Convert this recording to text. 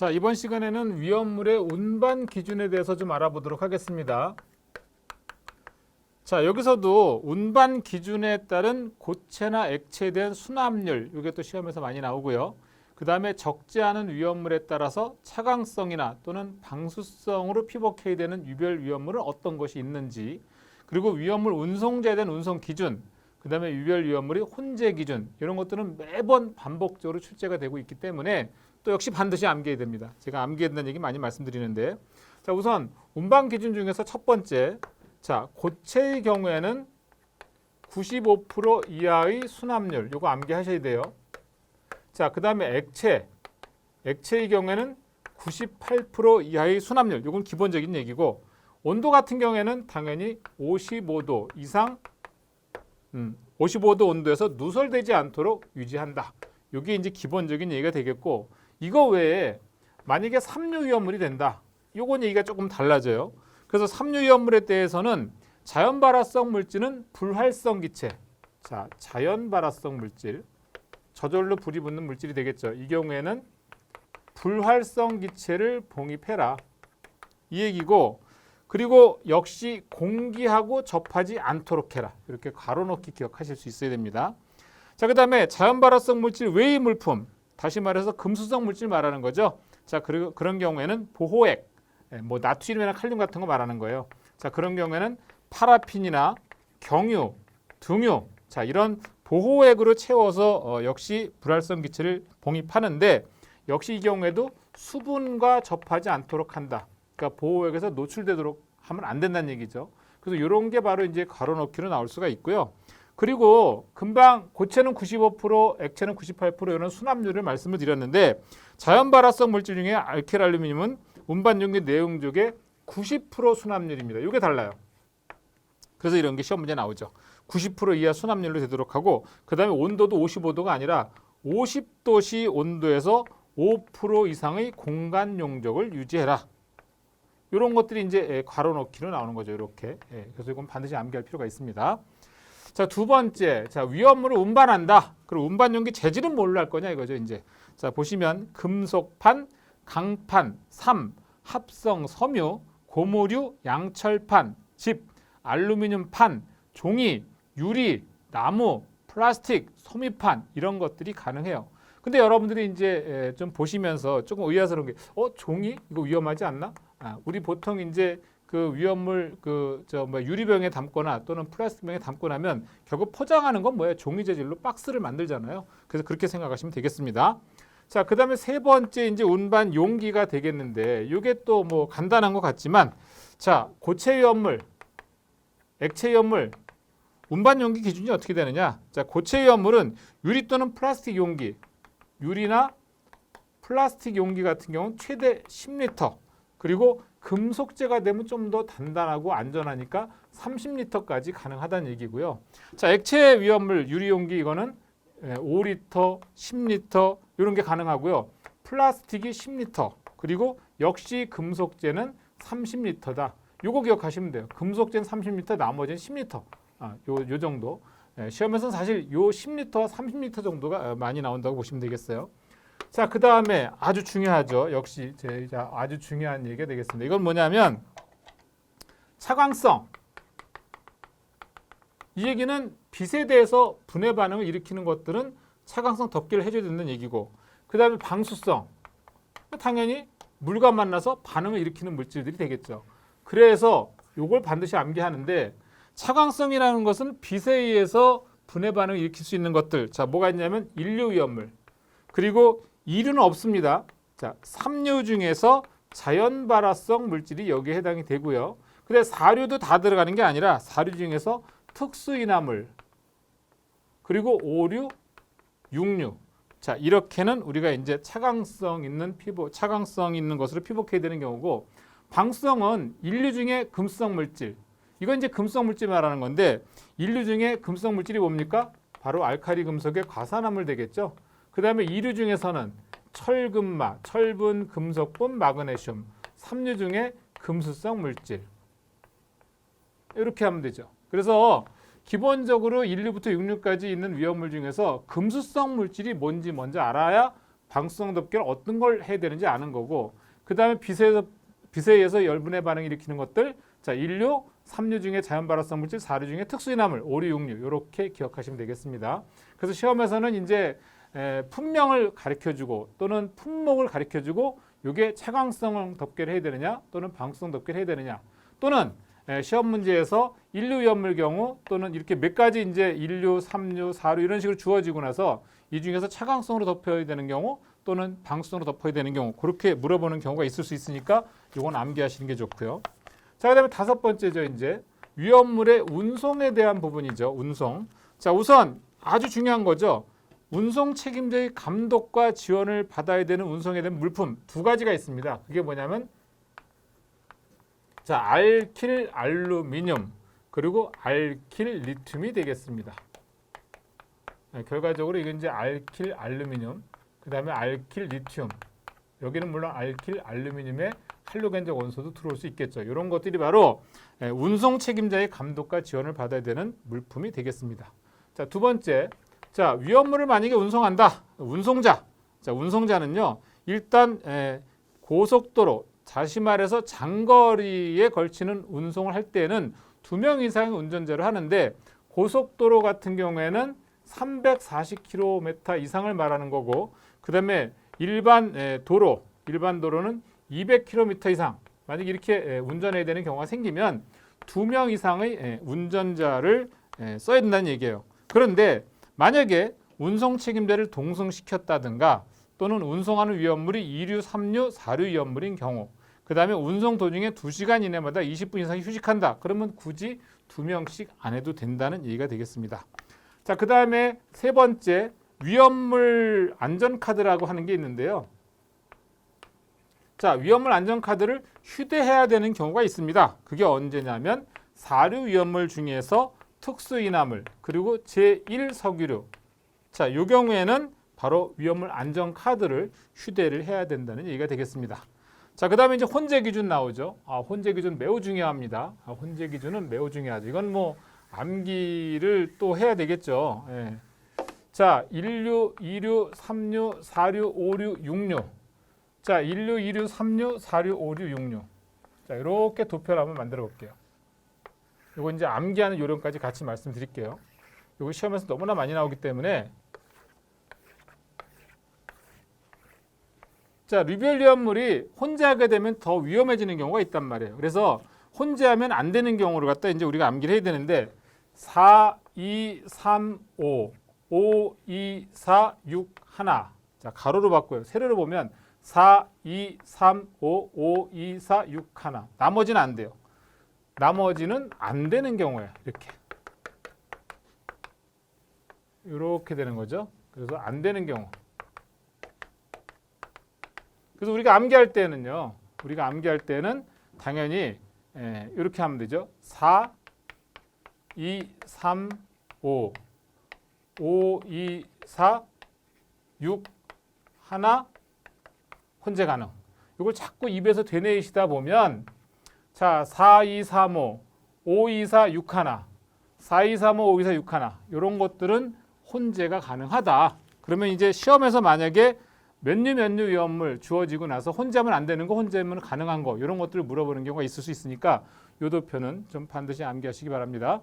자, 이번 시간에는 위험물의 운반 기준에 대해서 좀 알아보도록 하겠습니다. 자, 여기서도 운반 기준에 따른 고체나 액체에 대한 순함률, 이게 또 시험에서 많이 나오고요. 그 다음에 적지 않은 위험물에 따라서 차강성이나 또는 방수성으로 피복해야 되는 유별 위험물은 어떤 것이 있는지, 그리고 위험물 운송자에 대한 운송 기준, 그 다음에 유별 위험물이 혼재 기준, 이런 것들은 매번 반복적으로 출제가 되고 있기 때문에 또 역시 반드시 암기해야 됩니다. 제가 암기해야 된다는 얘기 많이 말씀드리는데, 자, 우선 운반 기준 중에서 첫 번째, 자, 고체의 경우에는 95% 이하의 순함률, 요거 암기하셔야 돼요. 자, 그 다음에 액체의 경우에는 98% 이하의 순함률, 요건 기본적인 얘기고, 온도 같은 경우에는 당연히 55도 이상, 55도 온도에서 누설되지 않도록 유지한다. 요게 이제 기본적인 얘기가 되겠고, 이거 외에 만약에 삼류 위험물이 된다. 요건 얘기가 조금 달라져요. 그래서 삼류 위험물에 대해서는 자연 발화성 물질은 불활성 기체. 자, 자연 발화성 물질. 저절로 불이 붙는 물질이 되겠죠. 이 경우에는 불활성 기체를 봉입해라. 이 얘기고, 그리고 역시 공기하고 접하지 않도록 해라. 이렇게 괄호넣기 기억하실 수 있어야 됩니다. 자, 그 다음에 자연 발화성 물질 외의 물품. 다시 말해서 금수성 물질 말하는 거죠. 자, 그리고 그런 경우에는 보호액, 뭐 나트륨이나 칼륨 같은 거 말하는 거예요. 자, 그런 경우에는 파라핀이나 경유, 등유, 자, 이런 보호액으로 채워서 역시 불활성 기체를 봉입하는데, 역시 이 경우에도 수분과 접하지 않도록 한다. 그러니까 보호액에서 노출되도록 하면 안 된다는 얘기죠. 그래서 이런 게 바로 이제 괄호넣기로 나올 수가 있고요. 그리고 금방 고체는 95%, 액체는 98% 이런 순함률을 말씀을 드렸는데, 자연 발화성 물질 중에 알킬알루미늄은 운반 용기 내용적의 90% 순함률입니다. 이게 달라요. 그래서 이런 게 시험 문제 나오죠. 90% 이하 순함률로 되도록 하고, 그 다음에 온도도 55도가 아니라 50도씨 온도에서 5% 이상의 공간 용적을 유지해라. 이런 것들이 이제 괄호넣기로 나오는 거죠. 이렇게. 그래서 이건 반드시 암기할 필요가 있습니다. 자, 두 번째, 자, 위험물을 운반한다. 그리고 운반 용기 재질은 뭘로 할 거냐 이거죠. 이제 자, 보시면 금속판, 강판, 삼, 합성 섬유, 고무류, 양철판, 집, 알루미늄 판, 종이, 유리, 나무, 플라스틱, 소미판 이런 것들이 가능해요. 근데 여러분들이 이제 좀 보시면서 조금 의아스러운 게, 종이 이거 위험하지 않나? 우리 보통 이제 그 위험물 유리병에 담거나 또는 플라스틱병에 담고 나면 결국 포장하는 건 뭐예요? 종이 재질로 박스를 만들잖아요. 그래서 그렇게 생각하시면 되겠습니다. 자, 그다음에 세 번째 이제 운반 용기가 되겠는데, 이게 또 뭐 간단한 것 같지만, 자, 고체 위험물, 액체 위험물, 운반 용기 기준이 어떻게 되느냐? 자, 고체 위험물은 유리 또는 플라스틱 용기, 유리나 플라스틱 용기 같은 경우는 최대 10리터, 그리고 금속재가 되면 좀 더 단단하고 안전하니까 30리터까지 가능하다는 얘기고요. 자, 액체 위험물 유리 용기 이거는 5리터, 10리터 이런 게 가능하고요. 플라스틱이 10리터, 그리고 역시 금속재는 30리터다. 요거 기억하시면 돼요. 금속재는 30리터, 나머지는 10리터. 요 정도. 시험에서는 사실 요 10리터와 30리터 정도가 많이 나온다고 보시면 되겠어요. 자, 그 다음에 아주 중요하죠. 역시 제가 아주 중요한 얘기가 되겠습니다. 이건 뭐냐면 차광성. 이 얘기는 빛에 대해서 분해 반응을 일으키는 것들은 차광성 덮개를 해줘야 된다는 얘기고, 그 다음에 방수성. 당연히 물과 만나서 반응을 일으키는 물질들이 되겠죠. 그래서 이걸 반드시 암기하는데, 차광성이라는 것은 빛에 의해서 분해 반응을 일으킬 수 있는 것들. 자, 뭐가 있냐면 인류 위험물. 그리고 이류는 없습니다. 자, 삼류 중에서 자연 발화성 물질이 여기에 해당이 되고요. 근데 사류도 다 들어가는 게 아니라 사류 중에서 특수인화물, 그리고 오류, 육류. 자, 이렇게는 우리가 이제 차광성 있는 것으로 피복해야 되는 경우고, 방수성은 인류 중에 금수성 물질. 이건 이제 금수성 물질 말하는 건데, 인류 중에 금수성 물질이 뭡니까? 바로 알칼리 금속의 과산화물 되겠죠. 그 다음에 이류 중에서는 철금마, 철분, 금속분, 마그네슘, 삼류 중에 금수성 물질. 이렇게 하면 되죠. 그래서 기본적으로 1류부터 6류까지 있는 위험물 중에서 금수성 물질이 뭔지 먼저 알아야 방수성 덮개를 어떤 걸 해야 되는지 아는 거고, 그 다음에 빛에 의해서 열분해 반응을 일으키는 것들, 자, 인류, 삼류 중에 자연 발화성 물질, 사류 중에 특수인화물, 오류, 육류 이렇게 기억하시면 되겠습니다. 그래서 시험에서는 이제 품명을 가르쳐주고 또는 품목을 가르쳐주고 이게 채광성 덮개를 해야 되느냐 또는 방수성 덮개를 해야 되느냐, 또는 시험 문제에서 인류 위험물 경우 또는 이렇게 몇 가지 이제 인류, 삼류, 사류 이런 식으로 주어지고 나서 이 중에서 차광성으로 덮여야 되는 경우 또는 방수성으로 덮어야 되는 경우 그렇게 물어보는 경우가 있을 수 있으니까 이건 암기하시는 게 좋고요. 자, 그다음에 다섯 번째죠. 이제 위험물의 운송에 대한 부분이죠. 운송. 자, 우선 아주 중요한 거죠. 운송 책임자의 감독과 지원을 받아야 되는 운송에 대한 물품 두 가지가 있습니다. 그게 뭐냐면 자, 알킬 알루미늄 그리고 알킬 리튬이 되겠습니다. 결과적으로 이건 이제 알킬 알루미늄, 그 다음에 알킬 리튬. 여기는 물론 알킬 알루미늄의 할로겐적 원소도 들어올 수 있겠죠. 이런 것들이 바로 운송 책임자의 감독과 지원을 받아야 되는 물품이 되겠습니다. 자, 두 번째. 자, 위험물을 만약에 운송한다. 운송자. 자, 운송자는요. 일단 고속도로, 다시 말해서 장거리에 걸치는 운송을 할 때는 2명 이상의 운전자를 하는데 고속도로 같은 경우에는 340km 이상을 말하는 거고, 그다음에 일반 도로는 200km 이상. 만약 이렇게 운전해야 되는 경우가 생기면 2명 이상의 운전자를 써야 된다는 얘기예요. 그런데 만약에 운송 책임자를 동승시켰다든가 또는 운송하는 위험물이 2류, 3류, 4류 위험물인 경우, 그 다음에 운송 도중에 2시간 이내마다 20분 이상 휴식한다. 그러면 굳이 2명씩 안 해도 된다는 얘기가 되겠습니다. 자, 그 다음에 세 번째, 위험물 안전카드라고 하는 게 있는데요. 자, 위험물 안전카드를 휴대해야 되는 경우가 있습니다. 그게 언제냐면 4류 위험물 중에서 특수인화물 그리고 제1석유류. 자, 이 경우에는 바로 위험물 안전카드를 휴대를 해야 된다는 얘기가 되겠습니다. 자, 그 다음에 이제 혼재 기준 나오죠. 혼재 기준 매우 중요합니다. 혼재 기준은 매우 중요하죠. 이건 뭐 암기를 또 해야 되겠죠. 예. 자, 1류, 2류, 3류, 4류, 5류, 6류. 자, 1류, 2류, 3류, 4류, 5류, 6류. 자, 이렇게 도표를 한번 만들어 볼게요. 이거 이제 암기하는 요령까지 같이 말씀드릴게요. 이거 시험에서 너무나 많이 나오기 때문에. 자, 류별 위험물이 혼재하게 되면 더 위험해지는 경우가 있단 말이에요. 그래서 혼재하면 안 되는 경우를 갖다 이제 우리가 암기를 해야 되는데 4, 2, 3, 5, 5, 2, 4, 6, 1. 자, 가로로 바꿔요. 세로로 보면 4, 2, 3, 5, 5, 2, 4, 6, 1. 나머지는 안 돼요. 나머지는 안 되는 경우에 이렇게 되는 거죠. 그래서 안 되는 경우. 그래서 우리가 암기할 때는요. 당연히 이렇게 하면 되죠. 4, 2, 3, 5, 5, 2, 4, 6, 1 혼재 가능. 이걸 자꾸 입에서 되뇌이시다 보면 자, 4, 2, 3, 5, 5, 2, 4, 6 1, 4, 2, 3, 5, 5, 2, 4, 6 1 이런 것들은 혼재가 가능하다. 그러면 이제 시험에서 만약에 몇류 위험물 주어지고 나서 혼재하면 안 되는 거, 혼재하면 가능한 거 이런 것들을 물어보는 경우가 있을 수 있으니까 이 도표는 좀 반드시 암기하시기 바랍니다.